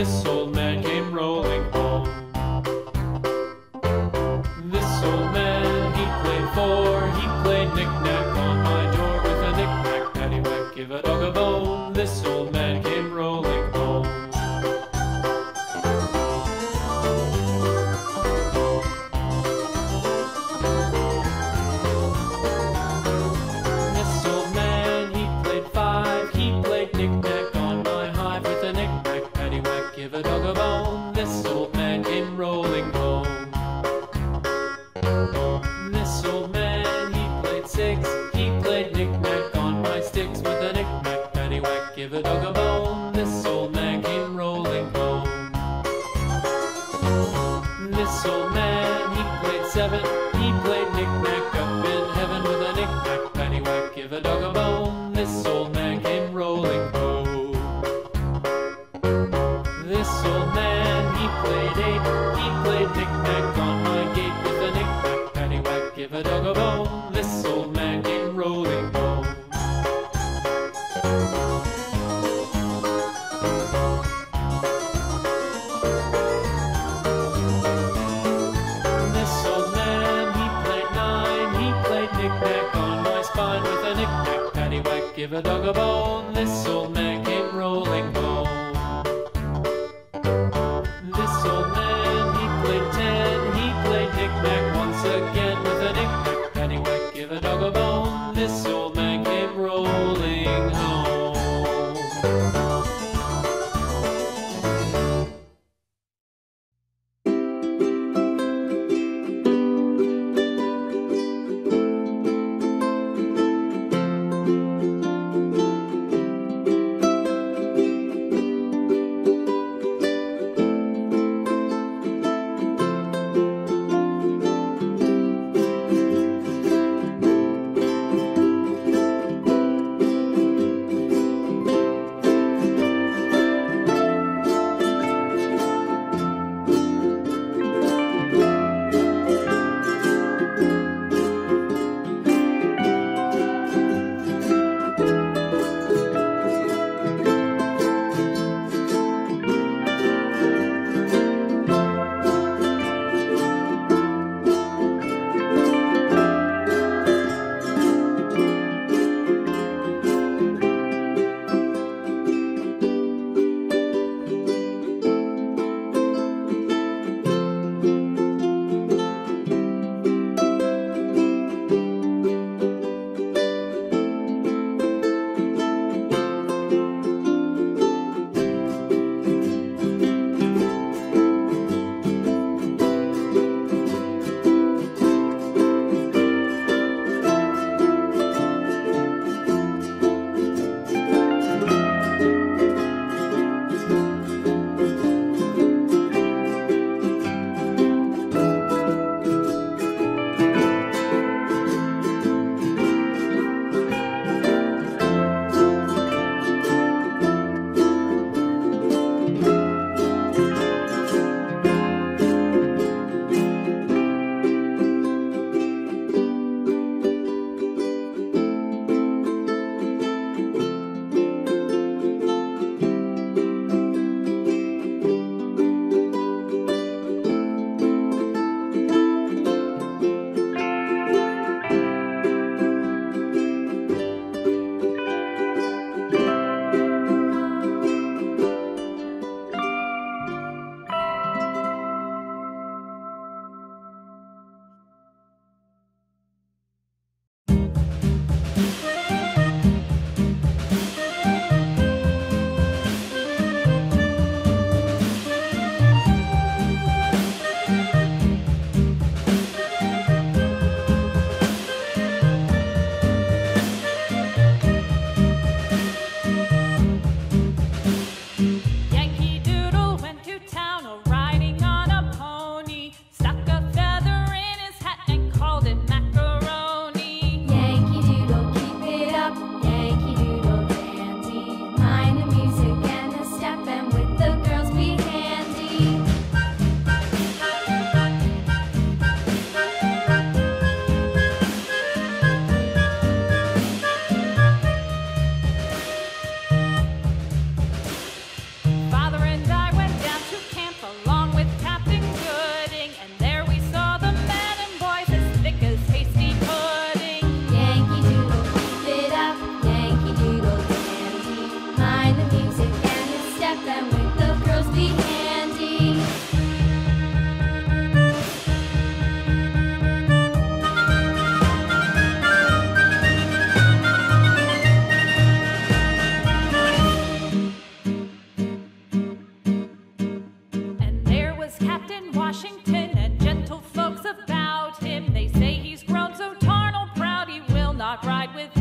this old man came rolling home. This old man, he played four, he played knick-knack on my door with a knick-knack, paddywhack, give a dog a bone. This old man came rolling home. This old man, he played five, he played knick-knack on my hive with a knick-knack, paddywhack, give a dog a bone. This old man came rolling home. This old man, he played six, he played knick-knack on my sticks with a knick-knack, paddywhack, give a dog a bone. This old man came rolling home. This old man, he played seven, he played knick-knack up in heaven with a knick-knack, paddywhack, give a dog a bone. This old man came rolling home. This old man, he played eight, he played knick-knack on my gate with a knick-knack, paddywhack, give a dog a bone. This old man came rolling home. This old man, he played nine, he played knick-knack on my spine with a knick-knack, paddywhack, give a dog a bone. This old man came rolling home. This old man, he played ten, he played knick-knack once again with a knick-knack, paddywhack, give a dog a bone. This old man came rolling home. rock ride with